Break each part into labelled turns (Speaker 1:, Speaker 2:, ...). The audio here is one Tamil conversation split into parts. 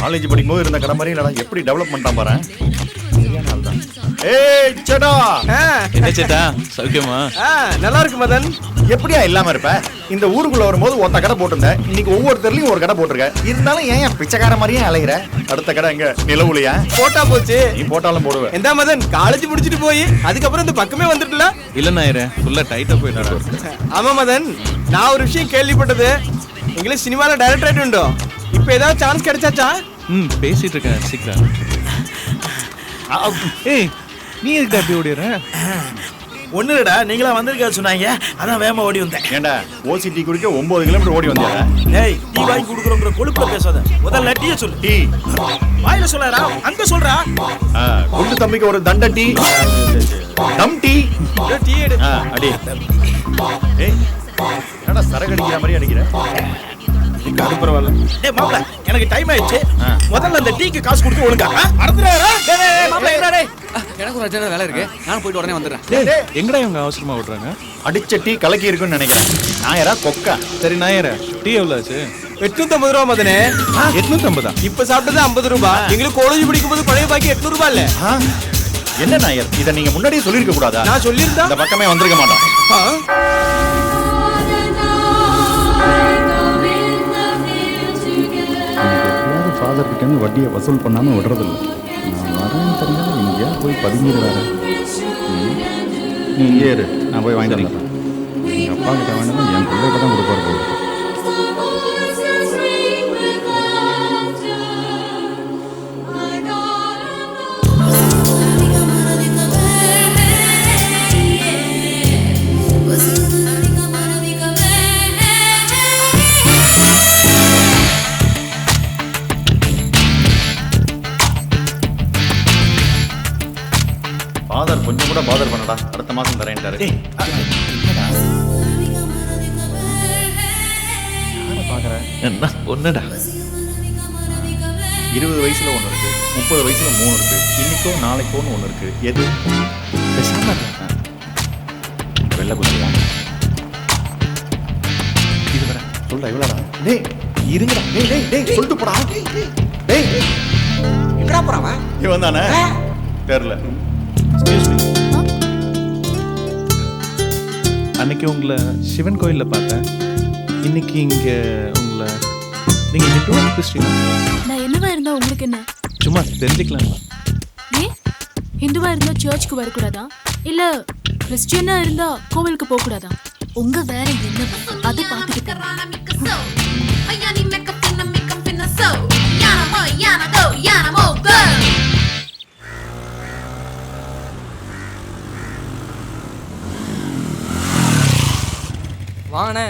Speaker 1: காலேஜ் படிக்கும்போது இருந்த கடை மாதிரி இல்லடா, எப்படி டெவலப் பண்ணிட்டான் பாரு. சரியான ஆள் தான். ஏய் சேடா,
Speaker 2: என்ன சேட்டா சௌக்கியமா?
Speaker 3: நல்லா இருக்கு மதன்.
Speaker 1: எப்படியா இல்லாம இருப்ப? இந்த ஊருக்குள்ள வரும்போது ஒத்த கடை போட்டிருந்தேன், இன்னைக்கு ஒவ்வொருத்தர்லயும் ஒரு கடை போட்டிருக்க. இருந்தாலும் ஏன் பிச்சைக்கார மாதிரியே அலைகிற? அடுத்த கடை எங்க? நிலவுலையா?
Speaker 3: போட்டா போச்சு.
Speaker 1: நீ போட்டாலும் போடுவேன்.
Speaker 3: எந்த மதன் காலேஜ் முடிச்சிட்டு போய் அதுக்கப்புறம் இந்த பக்கமே வந்துட்டல?
Speaker 2: இல்ல நாயரே, ஃபுல்லா டைட்டா போயிட்டாரா?
Speaker 3: ஆமா மதன், நான் ஒரு விஷயம் கேள்விப்பட்டது. இங்கிலீஷ் சினிமால டைரக்டர் ஆயிட்டுண்டோ. இப்போ ஏதாவது சான்ஸ் கிடைச்சாச்சா?
Speaker 2: பேசிட்டு இருக்கேன் சீக்கிரம். ஏய் நீ எதுக்கு அப்படி ஓடிற?
Speaker 4: ஒண்ணுடா, நீங்களா வந்திருக்கா சொன்னாங்க, அதான் வேகமா ஓடி வந்தேன்.
Speaker 1: ஏண்டா ஓசிடி குடிக்க 9 கிலோமீட்டர் ஓடி வந்தா?
Speaker 4: ஏய் டீ வாங்கி குடுக்குறோங்கிற கொழுப்புல பேசாத, முதல்ல டீயை சொல்லு.
Speaker 1: டீ
Speaker 4: வாயில சொல்லடா, அங்க சொல்றா.
Speaker 1: குண்டு தம்பிக்கு ஒரு தண்ட டீ, டம் டீ.
Speaker 3: டீ எடு.
Speaker 1: அடி. ஏய் என்னடா சரக்கு அடிக்கிற மாதிரி அடிக்கிற?
Speaker 4: அது பரவாயில்ல. டேய் மாப்ள, எனக்கு டைம் ஆயிடுச்சு. முதல்ல அந்த டீக்கு காசு கொடுத்து ஒழுங்கா மறந்துறாரா?
Speaker 5: டேய் மாப்ள என்னடா டேய், எனக்கு ஒரு அர்ஜென்ட் வேலை இருக்கு, நான் போயிட்டு உடனே வந்துடுறேன்.
Speaker 2: டேய் எங்கடா இவங்க அவசரமா ஓடுறாங்க?
Speaker 1: அடிச்ச டீ கலக்கி இருக்குன்னு நினைக்கிறேன். நாயரா கொக்கா?
Speaker 2: சரி நாயரே, டீ எவ்வளவு ஆச்சு?
Speaker 3: 850 ரூபா மதனே.
Speaker 2: 850?
Speaker 3: இப்ப சாப்பிட்டது 50 ரூபாய். எங்களுக்கு காலேஜ் படிக்கும் போது பழைய பாக்கி 800 ரூபாய் இல்ல?
Speaker 1: என்ன நாயர், இத நீங்க முன்னாடியே சொல்லிருக்க கூடாதா?
Speaker 3: நான் சொல்லியிருந்தா
Speaker 1: இந்த பக்கமே வந்திருக்க மாட்டோம்.
Speaker 6: ஃபாதர் கிட்டேருந்து வட்டியை வசூல் பண்ணாமல் விடுறதில்ல. நான் வரேன்னு தெரிஞ்சாலும் எங்கேயா போய் பதுங்கிடு வேற. நீ இங்கே இரு, நான் போய் வாங்கிட்டு வந்துடுறேன். எங்கள் அப்பா கிட்ட வேண்டாம், என் பிள்ளைகிட்ட தான் கொடுப்பாரு போகுது.
Speaker 1: ஃபாதர் கொஞ்சம் கூட பாதர் பண்ணடா, அடுத்த மாசம் தரேன்ட்டாரு.
Speaker 2: என்ன ஒண்ணுடா?
Speaker 1: 20 வயசுல ஒண்ணு இருக்கு, 30 வயசுல 3 இருக்கு, இன்னைக்கோ நாளைக்கோன்னு ஒண்ணு இருக்கு. எது? வெள்ள குதிரையா? இது வர சொல்ல இவ்வளோடா. டேய் இருங்கடா. டேய் டேய் டேய் சொல்லிட்டு போடா. டேய்
Speaker 5: எங்கடா போறவ?
Speaker 1: இவன் தானே? தெரியல.
Speaker 2: அன்னைக்கு உங்களை சிவன் கோயில்ல பார்த்தேன். இன்னைக்கு இங்க உங்களை நீங்க ஹிந்துவா கிறிஸ்டினா?
Speaker 7: நான் என்னவா இருந்தா உங்களுக்கு என்ன?
Speaker 2: சும்மா தெரிஞ்சுக்கலாம்.
Speaker 7: ஏன் ஹிந்துவா இருந்தா சர்ச்சுக்கு வரக்கூடாதா, இல்ல கிறிஸ்டியனா இருந்தா கோவிலுக்கு போக கூடாதா? உங்க வேற என்ன அதை பார்த்துக்கிட்டு
Speaker 8: வாங்கண்ணே.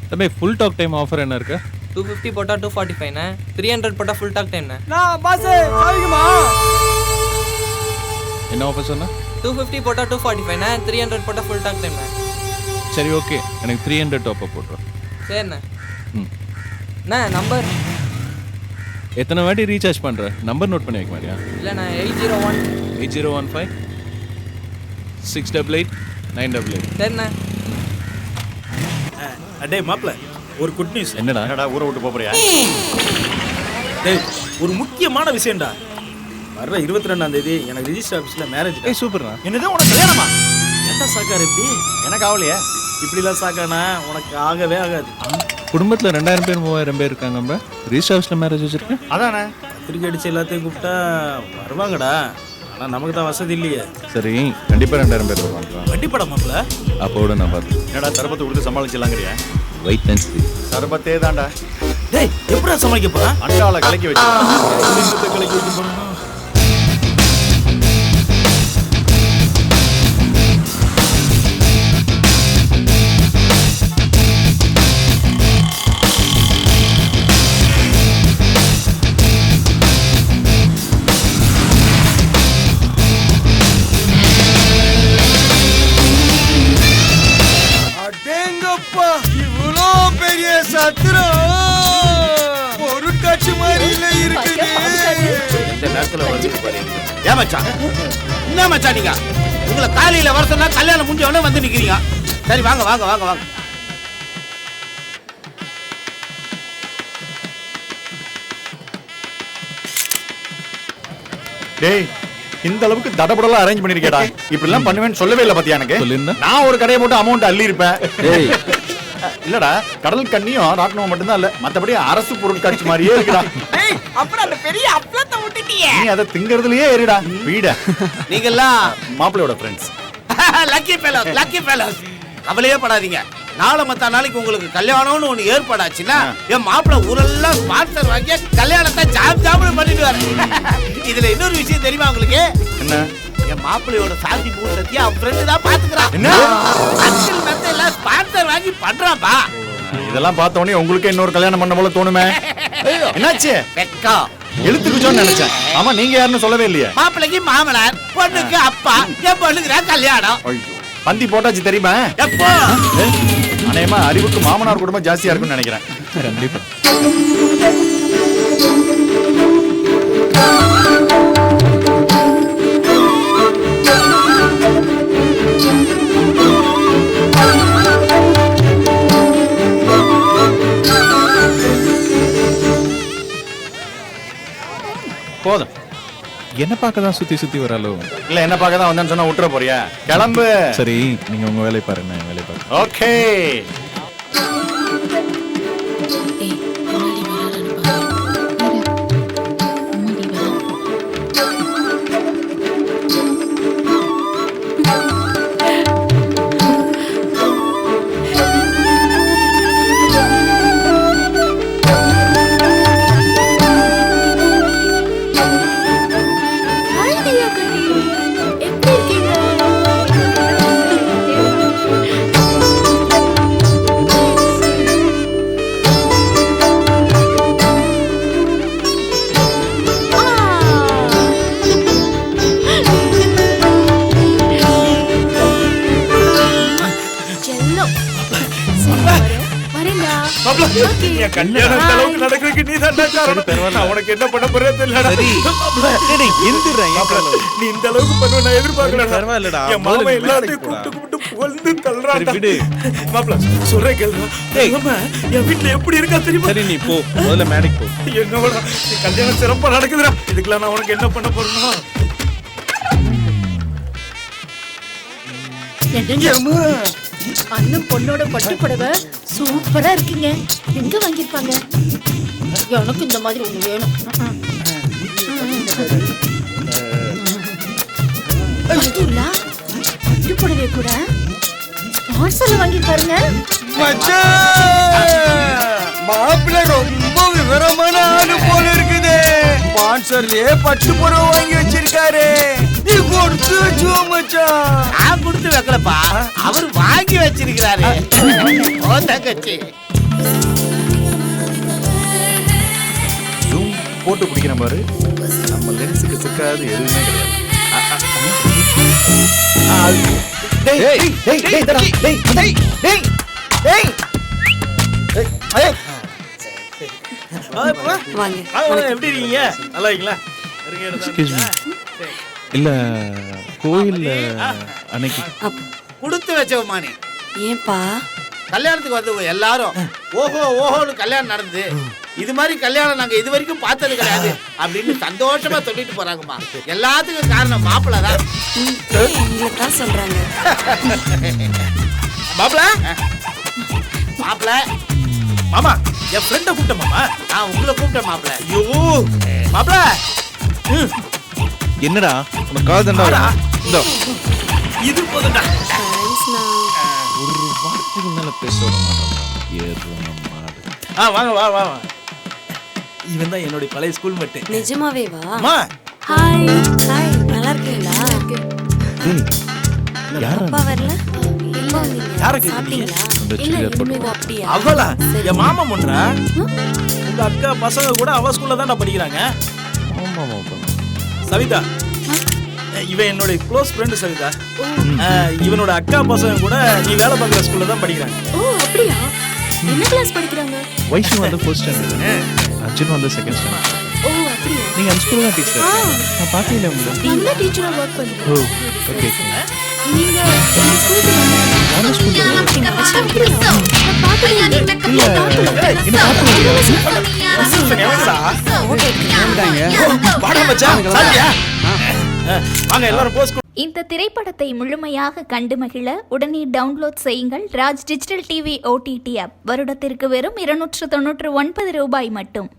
Speaker 2: தம்பி ஃபுல் டாக் டைம் ஆஃபர் என்ன இருக்கு?
Speaker 8: 250 போட்டா 245ண்ணே, 300 போட்டா ஃபுல் டாக் டைம்ண்ணே.
Speaker 3: நான் பாஸ் சாவிக்குமா?
Speaker 2: என்ன ஆஃபர் சொன்னா?
Speaker 8: 250 போட்டா 245ண்ணே, 300 போட்டா ஃபுல் டாக் டைம்ண்ணே.
Speaker 2: சரி ஓகே, எனக்கு 300 டாப் அப் போட்டுரு.
Speaker 8: சரிண்ணே.
Speaker 2: ம்
Speaker 8: அண்ணே நம்பர்
Speaker 2: எத்தனை வாட்டி ரீசார்ஜ் பண்ற? நம்பர் நோட் பண்ணி வைக்க மாதிரியா?
Speaker 8: இல்லைண்ணே 801
Speaker 2: 8015 688 988.
Speaker 8: சரிண்ணே.
Speaker 4: டேய் மாப்ள, ஒரு குட் நியூஸ்.
Speaker 2: என்னடா?
Speaker 1: என்னடா ஊரை விட்டு போறியா?
Speaker 4: டேய் ஒரு முக்கியமான விஷயம்டா. வர்ற 22ஆம் தேதி எனக்கு ரிஜிஸ்டர் ஆபீஸ்ல மேரேஜ்.
Speaker 2: ஏய் சூப்பர்ண்ணா.
Speaker 4: என்னது உனக்கு கல்யாணமா? என்ன சாக்கார் இப்படி?
Speaker 1: எனக்கு ஆகலையே.
Speaker 4: இப்படிலாம் சாக்கானா உனக்கு ஆகவே ஆகாது.
Speaker 2: குடும்பத்துல 2000 பேர் 3000 பேர் இருக்காங்க. நம்ம ரிஜிஸ்டர் ஆஃபீஸ்ல மேரேஜ் வச்சிருக்கேன்.
Speaker 1: அதானே
Speaker 4: பத்திரிக்கை அடிச்சு எல்லாத்தையும் கூப்பிட்டா வருவாங்கடா. ஆனா நமக்கு தான் வசதி இல்லையே.
Speaker 2: சரி கண்டிப்பா 2000 பேர் வருவாங்க.
Speaker 4: வண்டிப்பட மாப்ள.
Speaker 2: அப்போட நான் பார்த்து
Speaker 1: என்னடா சர்பத்தை கொடுத்து சமாளிச்சிடலாங்கிறியா?
Speaker 2: வெயிட் அண்ட் சீ.
Speaker 1: சர்பத்தே தான்டா.
Speaker 4: டேய் எப்படா சமாளிக்க போறா?
Speaker 1: அண்டால கலக்கி வச்சு
Speaker 4: கலக்கி வைக்க போறோம்.
Speaker 3: அடேங்கப்பா, இவ்வளோ பெரிய சத்திரம் பொருட்காட்சி மாதிரி இல்ல இருக்குது.
Speaker 4: இந்த நேரத்துல வந்து பாருங்க. ஏன் மச்சான்? என்ன மச்சான் நீங்க? உங்களை காலையில வர சொன்னா கல்யாணம் முடிஞ்ச உடனே வந்து நிக்கிறீங்க. சரி வாங்க வாங்க வாங்க வாங்க.
Speaker 1: டேய் இந்த அளவுக்கு தடபடலாம் அரேஞ்ச் பண்ணிருக்கேடா. இப்படி எல்லாம் பண்ணுவேன்னு சொல்லவே இல்ல பாத்தியா எனக்கு.
Speaker 2: சொல்லிருந்தா?
Speaker 1: நான் ஒரு கடையை போட்டு அமௌண்ட் அள்ளி இருப்பேன். இல்லடா கடல் கண்ணியும் ராட்னமும் மட்டும்தான் இல்ல, மத்தபடி அரசு பொருட்காட்சி மாதிரியே இருக்குடா.
Speaker 3: அப்புறம் அந்த பெரிய அப்பளத்தை விட்டுட்டியே.
Speaker 1: நீ அதை திங்கறதுலயே ஏறிடா வீட.
Speaker 4: நீங்கெல்லாம்
Speaker 1: மாப்பிள்ளையோட ஃப்ரெண்ட்ஸ்.
Speaker 4: Lucky fellows. கவலையே படாதீங்க. நாளை மத்த நாளைக்கு உங்களுக்கு கல்யாணம்னு ஒண்ணு ஏற்பாடாச்சுன்னா என் மாப்பிள்ளை ஊரெல்லாம் ஸ்பான்சர் வாங்கி கல்யாணத்தை ஜாம் பண்ணிடுவாரு. இதுல இன்னொரு விஷயம் தெரியுமா உங்களுக்கு?
Speaker 1: என்ன?
Speaker 4: என் மாப்பிள்ளையோட சாந்தி முகூர்த்தத்தையும் அவன் ஃப்ரெண்டு தான் பாத்துக்கிறான்.
Speaker 1: என்ன?
Speaker 4: அங்கிள் மெத்த எல்லாம் ஸ்பான்சர் வாங்கி பண்றான்பா.
Speaker 1: இதெல்லாம் பார்த்த உடனே உங்களுக்கு இன்னொரு கல்யாணம் பண்ண போல தோணுமே. என்னாச்சு?
Speaker 4: வெக்கா
Speaker 1: எழுத்துக்குச்சோன்னு நினைச்சேன். ஆமா நீங்க யாருன்னு சொல்லவே இல்லையே.
Speaker 4: மாப்பிள்ளைக்கு மாமனார், பொண்ணுக்கு அப்பா, என் பொண்ணுக்கு கல்யாணம்.
Speaker 1: பந்தி போட்டாச்சு தெரியுமா?
Speaker 4: எப்போ?
Speaker 1: அநேகமா அறிவுக்கு மாமனார் குடும்பம் ஜாஸ்தியா இருக்கும்னு நினைக்கிறேன்.
Speaker 2: கண்டிப்பா.
Speaker 1: போதும்.
Speaker 2: என்ன பார்க்க தான் சுத்தி சுத்தி வராலோ.
Speaker 1: இல்ல என்ன பார்க்க தான் வந்தேன்னு சொன்னா விட்டுற போறியா? கிளம்பு.
Speaker 2: சரி நீங்க உங்க வேலையை பாருங்க, நான் வேலையை பாருங்க.
Speaker 1: ஓகே.
Speaker 7: ஏய் முன்னாடி வராருன்னு பாரு. முன்னாடி வரா. ஹாய் தியா கண்ணி. எப்படி இருக்கீங்க? செல்லம். சரி, வரேன்டா.
Speaker 3: என் கல்யாணம் இந்த அளவுக்கு நடக்கிறதுக்கு நீ தான் காரணம். நான் உனக்கு என்ன பண்ண போறேன்னு தெரியலடா. நீ இந்த அளவுக்கு பண்ணுவ நான் எதிர்பார்க்கல.
Speaker 2: பரவாயில்லடா.
Speaker 3: என் மாமா எல்லாத்தையும் கூப்பிட்டு புகழ்ந்து தள்ளுறான்டா. மாப்ள சொல்றேன் கேளுடா. மாமா என் வீட்ல எப்படி இருக்கா தெரியுமா?
Speaker 2: சரி நீ போ, முதல்ல மேடைக்கு போ.
Speaker 3: என்னோட கல்யாணம் சிறப்பா நடக்குதுடா. இதுக்கெல்லாம் நான் உனக்கு என்ன பண்ண போறேன்னா?
Speaker 9: அண்ணன் பொண்ணோட பட்டு புடவை சூப்பரா இருக்கீங்க. எங்க வாங்கிருப்பாங்க? எனக்கு இந்த மாதிரி ஒண்ணு வேணும். பட்டுலா பட்டு புடவை கூட பார்சல் வாங்கிருப்பாருங்க.
Speaker 3: மாப்பிள்ள ரொம்ப விவரமான ஆளு போல இருக்குது. ஸ்பான்சர்லயே பட்டு புடவை வாங்கி வச்சிருக்காரு. நீ கொடுத்து வச்சுவோ மச்சான்.
Speaker 4: நான் கொடுத்து வைக்கலப்பா, அவர் வாங்கி வச்சிருக்கிறாரு. ஓ தங்கச்சி.
Speaker 1: ஜூம் போட்டு பிடிக்கிற பாரு. நம்ம லென்ஸுக்கு சிக்காது எதுவுமே கிடையாது. டேய் டேய் டேய் டேய் டேய் டேய் டேய் டேய்.
Speaker 3: எப்படி இருக்கீங்க? நல்லா இருக்கீங்களா?
Speaker 2: Excuse me. இல்ல கோயில்ல அன்னைக்கு
Speaker 4: கொடுத்து வச்சவமா நீ.
Speaker 9: ஏன்பா?
Speaker 4: கல்யாணத்துக்கு வந்தவங்க எல்லாரும் ஓஹோ ஓஹோன்னு கல்யாணம் நடந்து இது மாதிரி கல்யாணம் நாங்க இது வரைக்கும் பார்த்தது கிடையாது அப்படின்னு சந்தோஷமா சொல்லிட்டு போறாங்கம்மா. எல்லாத்துக்கும் காரணம் மாப்பிள்ள தான்.
Speaker 9: தான் சொல்றாங்க.
Speaker 3: மாப்பிள்ள
Speaker 4: மாப்பிள்ள
Speaker 3: மாமா என் ஃப்ரெண்ட கூப்பிட்ட மாமா.
Speaker 4: நான் உங்களை கூப்பிட்டேன் மாப்பிள்ள.
Speaker 3: ஐயோ மாப்பிள்ள
Speaker 2: என்னடா உனக்கு கால் தண்டா? இந்த
Speaker 3: இது போதுடா.
Speaker 2: ஒரு வார்த்தைக்கு மேல பேச விட மாட்டான். ஏறும் மாடு.
Speaker 3: வாங்க வா வா. இவன் தான் என்னோட பழைய ஸ்கூல் மேட்.
Speaker 9: நிஜமாவே வா.
Speaker 3: அம்மா
Speaker 7: ஹாய்.
Speaker 9: ஹாய், நல்லா இருக்கீங்களா?
Speaker 2: டேய் யாரா?
Speaker 9: அப்பா வரல? இல்ல
Speaker 3: யாருக்கு
Speaker 9: சாப்பிட்டீங்களா?
Speaker 2: அந்த
Speaker 7: இல்ல
Speaker 2: சில்லர் போட்டு
Speaker 7: இனிமேதான்.
Speaker 9: அப்படியா?
Speaker 3: அவளா?
Speaker 9: சரி.
Speaker 3: என் மாமா முன்றா. உங்க அக்கா பசங்க கூட அவ ஸ்கூல்ல தான் படிக்கிறாங்க.
Speaker 2: ஆமா ஆமா.
Speaker 3: சவிதா இவன் என்னோட க்ளோஸ் ஃப்ரெண்ட் சவிதா. இவனோட அக்கா பசங்க கூட நீ வேலை பார்க்குற ஸ்கூல்ல தான் படிக்கிறாங்க.
Speaker 7: ஓ அப்படியா? என்ன கிளாஸ் படிக்கிறாங்க?
Speaker 2: வைஷு வந்து ஃபர்ஸ்ட் ஸ்டாண்டர்ட், அர்ஜுன் வந்து செகண்ட் ஸ்டாண்டர்ட்.
Speaker 7: ஓ அப்படியா?
Speaker 2: நீங்க அந்த ஸ்கூல்ல தான் டீச்சர். நான் பார்க்கல உங்களை.
Speaker 7: நான் டீச்சரா ஒர்க் பண்றேன்.
Speaker 2: ஓ ஓகே.
Speaker 7: நீங்க இந்த ஸ்கூலுக்கு வந்து
Speaker 1: வாங்க எல்லாரும் போஸ்ட்.
Speaker 10: இந்த திரைப்படத்தை முழுமையாக கண்டு மகிழ உடனே டவுன்லோட் செய்யுங்கள் Raj digital TV OTT app. வருடத்திற்கு வெறும் 299 ரூபாய் மட்டும்.